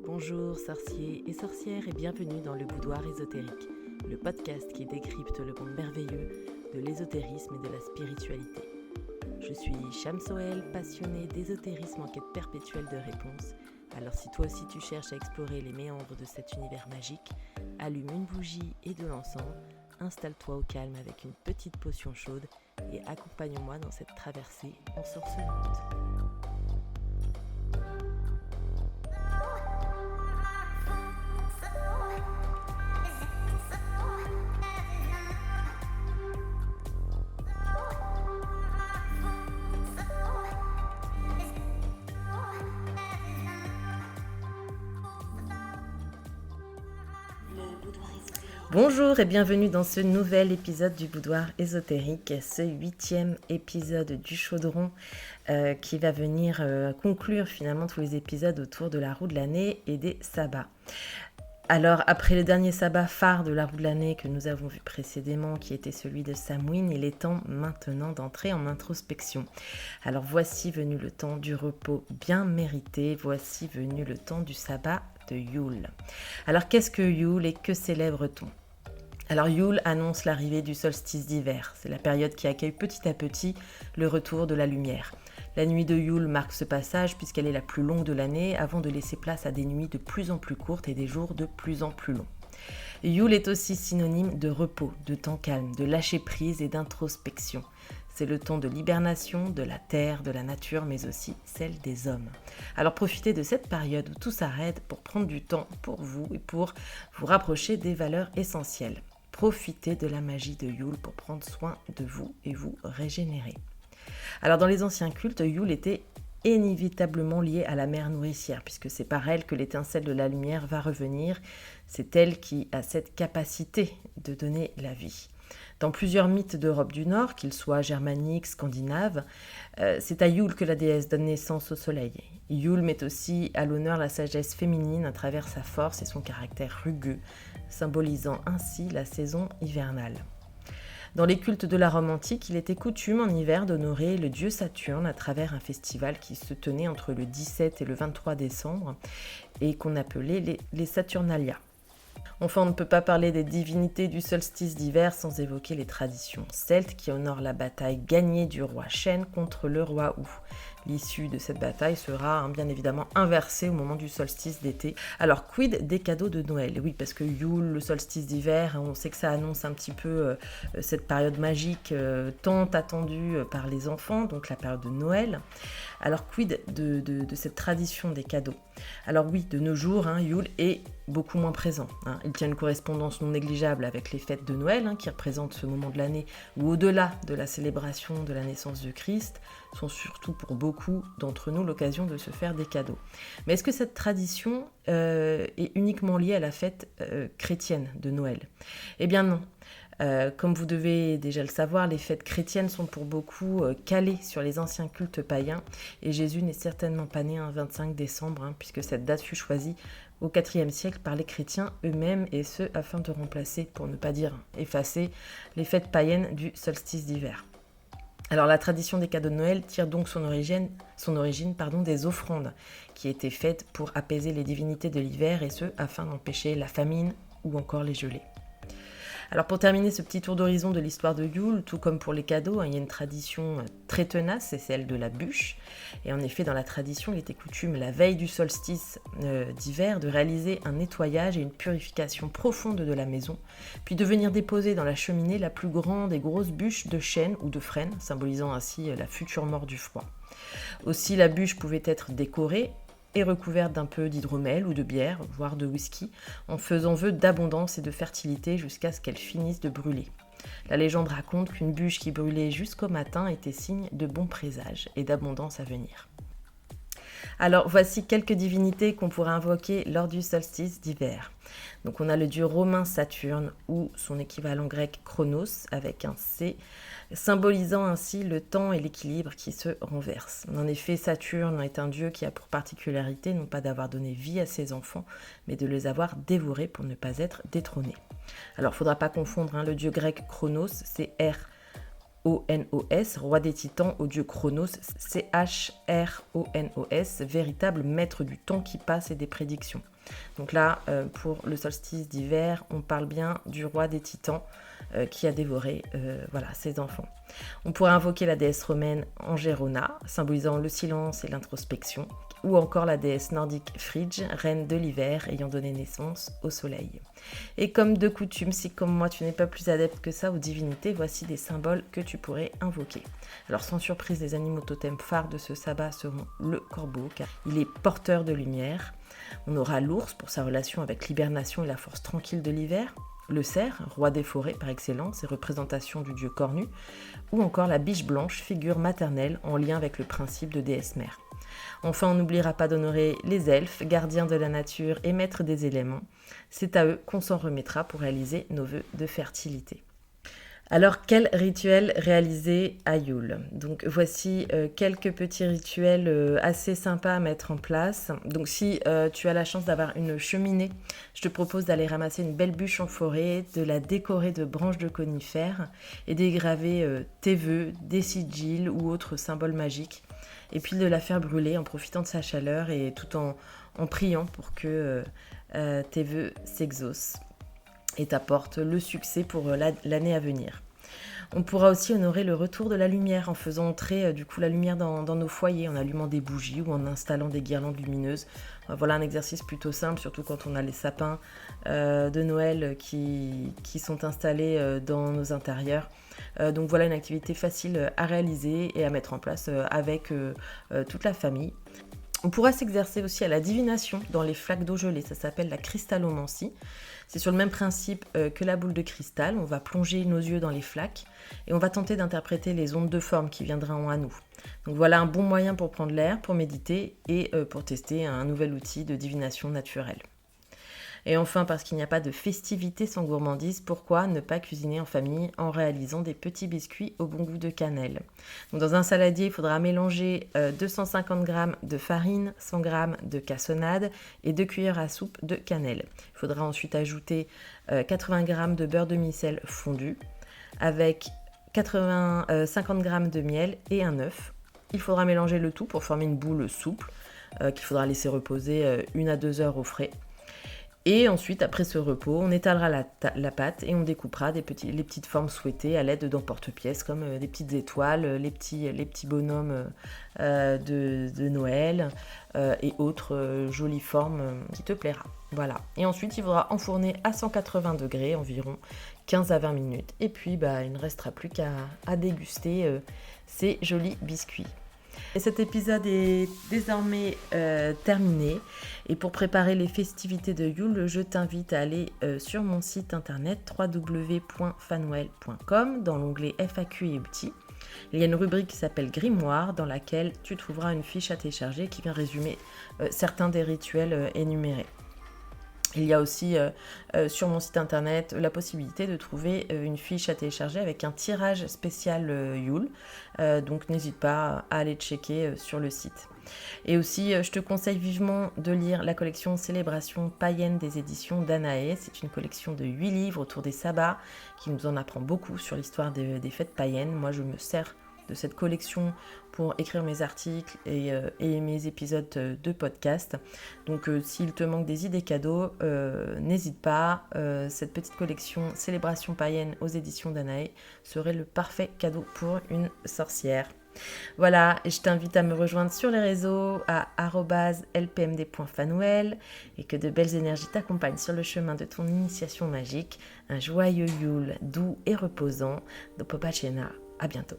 Bonjour sorciers et sorcières et bienvenue dans le Boudoir ésotérique, le podcast qui décrypte le monde merveilleux de l'ésotérisme et de la spiritualité. Je suis Shamsoel, passionnée d'ésotérisme en quête perpétuelle de réponses. Alors si toi aussi tu cherches à explorer les méandres de cet univers magique, allume une bougie et de l'encens, installe-toi au calme avec une petite potion chaude et accompagne-moi dans cette traversée ensorcelante. Bonjour et bienvenue dans ce nouvel épisode du Boudoir ésotérique, ce 8e épisode du chaudron qui va venir conclure finalement tous les épisodes autour de la roue de l'année et des sabbats. Alors après le dernier sabbat phare de la roue de l'année que nous avons vu précédemment, qui était celui de Samhain, il est temps maintenant d'entrer en introspection. Alors voici venu le temps du repos bien mérité, voici venu le temps du sabbat de Yule. Alors qu'est-ce que Yule et que célèbre-t-on ? Alors Yule annonce l'arrivée du solstice d'hiver. C'est la période qui accueille petit à petit le retour de la lumière. La nuit de Yule marque ce passage puisqu'elle est la plus longue de l'année avant de laisser place à des nuits de plus en plus courtes et des jours de plus en plus longs. Yule est aussi synonyme de repos, de temps calme, de lâcher prise et d'introspection. C'est le temps de l'hibernation, de la terre, de la nature, mais aussi celle des hommes. Alors profitez de cette période où tout s'arrête pour prendre du temps pour vous et pour vous rapprocher des valeurs essentielles. Profitez de la magie de Yule pour prendre soin de vous et vous régénérer. Alors dans les anciens cultes, Yule était inévitablement liée à la mère nourricière, puisque c'est par elle que l'étincelle de la lumière va revenir. C'est elle qui a cette capacité de donner la vie. Dans plusieurs mythes d'Europe du Nord, qu'ils soient germaniques, scandinaves, c'est à Yule que la déesse donne naissance au soleil. Yule met aussi à l'honneur la sagesse féminine à travers sa force et son caractère rugueux, symbolisant ainsi la saison hivernale. Dans les cultes de la Rome antique, il était coutume en hiver d'honorer le dieu Saturne à travers un festival qui se tenait entre le 17 et le 23 décembre et qu'on appelait les Saturnalia. Enfin, on ne peut pas parler des divinités du solstice d'hiver sans évoquer les traditions celtes qui honorent la bataille gagnée du roi Chêne contre le roi Hou. L'issue de cette bataille sera bien évidemment inversée au moment du solstice d'été. Alors, quid des cadeaux de Noël ? Oui, parce que Yule, le solstice d'hiver, on sait que ça annonce un petit peu cette période magique tant attendue par les enfants, donc la période de Noël. Alors, quid de cette tradition des cadeaux ? Alors oui, de nos jours, Yule est beaucoup moins présent. Il tient une correspondance non négligeable avec les fêtes de Noël, qui représentent ce moment de l'année où, au-delà de la célébration de la naissance de Christ, sont surtout pour beaucoup d'entre nous l'occasion de se faire des cadeaux. Mais est-ce que cette tradition est uniquement liée à la fête chrétienne de Noël ? Eh bien non. Comme vous devez déjà le savoir, les fêtes chrétiennes sont pour beaucoup calées sur les anciens cultes païens et Jésus n'est certainement pas né un 25 décembre, puisque cette date fut choisie au IVe siècle par les chrétiens eux-mêmes et ce afin de remplacer, pour ne pas dire effacer, les fêtes païennes du solstice d'hiver. Alors la tradition des cadeaux de Noël tire donc son origine des offrandes qui étaient faites pour apaiser les divinités de l'hiver et ce afin d'empêcher la famine ou encore les gelées. Alors pour terminer ce petit tour d'horizon de l'histoire de Yule, tout comme pour les cadeaux, il y a une tradition très tenace, c'est celle de la bûche. Et en effet, dans la tradition, il était coutume, la veille du solstice d'hiver, de réaliser un nettoyage et une purification profonde de la maison, puis de venir déposer dans la cheminée la plus grande et grosse bûche de chêne ou de frêne, symbolisant ainsi la future mort du froid. Aussi, la bûche pouvait être décorée et recouverte d'un peu d'hydromel ou de bière, voire de whisky, en faisant vœu d'abondance et de fertilité jusqu'à ce qu'elle finisse de brûler. La légende raconte qu'une bûche qui brûlait jusqu'au matin était signe de bon présage et d'abondance à venir. Alors voici quelques divinités qu'on pourrait invoquer lors du solstice d'hiver. Donc on a le dieu romain Saturne ou son équivalent grec Chronos avec un C, symbolisant ainsi le temps et l'équilibre qui se renversent. En effet, Saturne est un dieu qui a pour particularité non pas d'avoir donné vie à ses enfants, mais de les avoir dévorés pour ne pas être détrôné. Alors il ne faudra pas confondre, le dieu grec Chronos, c'est R-O-N-O-S, roi des titans, au dieu Chronos, C-H-R-O-N-O-S, véritable maître du temps qui passe et des prédictions. Donc là, pour le solstice d'hiver, on parle bien du roi des titans qui a dévoré ses enfants. On pourrait invoquer la déesse romaine Angérona, symbolisant le silence et l'introspection, ou encore la déesse nordique Frigg, reine de l'hiver, ayant donné naissance au soleil. Et comme de coutume, si comme moi tu n'es pas plus adepte que ça aux divinités, voici des symboles que tu pourrais invoquer. Alors sans surprise, les animaux totems phares de ce sabbat seront le corbeau, car il est porteur de lumière. On aura l'ours pour sa relation avec l'hibernation et la force tranquille de l'hiver, le cerf, roi des forêts par excellence et représentation du dieu cornu, ou encore la biche blanche, figure maternelle en lien avec le principe de déesse mère. Enfin, on n'oubliera pas d'honorer les elfes, gardiens de la nature et maîtres des éléments. C'est à eux qu'on s'en remettra pour réaliser nos vœux de fertilité. Alors, quel rituel réaliser à Yule ? Donc, voici quelques petits rituels assez sympas à mettre en place. Donc, si tu as la chance d'avoir une cheminée, je te propose d'aller ramasser une belle bûche en forêt, de la décorer de branches de conifères et d'y graver tes vœux, des sigils ou autres symboles magiques. Et puis de la faire brûler en profitant de sa chaleur et tout en priant pour que tes vœux s'exaucent et t'apportent le succès pour l'année à venir. On pourra aussi honorer le retour de la lumière en faisant entrer la lumière dans nos foyers, en allumant des bougies ou en installant des guirlandes lumineuses. Voilà un exercice plutôt simple, surtout quand on a les sapins de Noël qui sont installés dans nos intérieurs. Donc voilà une activité facile à réaliser et à mettre en place avec toute la famille. On pourra s'exercer aussi à la divination dans les flaques d'eau gelée, ça s'appelle la cristallomancie. C'est sur le même principe que la boule de cristal, on va plonger nos yeux dans les flaques et on va tenter d'interpréter les ondes de forme qui viendront à nous. Donc voilà un bon moyen pour prendre l'air, pour méditer et pour tester un nouvel outil de divination naturelle. Et enfin, parce qu'il n'y a pas de festivité sans gourmandise, pourquoi ne pas cuisiner en famille en réalisant des petits biscuits au bon goût de cannelle ? Donc dans un saladier, il faudra mélanger 250 g de farine, 100 g de cassonade et 2 cuillères à soupe de cannelle. Il faudra ensuite ajouter 80 g de beurre de micelle fondu avec 50 g de miel et un œuf. Il faudra mélanger le tout pour former une boule souple qu'il faudra laisser reposer 1 à 2 heures au frais. Et ensuite, après ce repos, on étalera la pâte et on découpera les petites formes souhaitées à l'aide d'emporte-pièces comme des petites étoiles, les petits bonhommes de Noël et autres jolies formes qui te plaira. Voilà. Et ensuite, il faudra enfourner à 180 degrés environ 15 à 20 minutes. Et puis, il ne restera plus qu'à déguster ces jolis biscuits. Et cet épisode est désormais terminé. Et pour préparer les festivités de Yule, je t'invite à aller sur mon site internet www.fanwell.com dans l'onglet FAQ et outils. Il y a une rubrique qui s'appelle Grimoire dans laquelle tu trouveras une fiche à télécharger qui vient résumer certains des rituels énumérés. Il y a aussi sur mon site internet la possibilité de trouver une fiche à télécharger avec un tirage spécial Yule. Donc n'hésite pas à aller checker sur le site. Et aussi, je te conseille vivement de lire la collection Célébration païenne des éditions Danaé. C'est une collection de 8 livres autour des sabbats qui nous en apprend beaucoup sur l'histoire des fêtes païennes. Moi, je me sers de cette collection pour écrire mes articles et mes épisodes de podcast. Donc s'il te manque des idées cadeaux, n'hésite pas. Cette petite collection Célébration païenne aux éditions Danaé serait le parfait cadeau pour une sorcière. Voilà, et je t'invite à me rejoindre sur les réseaux à @lpmd.fanwell et que de belles énergies t'accompagnent sur le chemin de ton initiation magique. Un joyeux Yule doux et reposant. Dopopacena, à bientôt.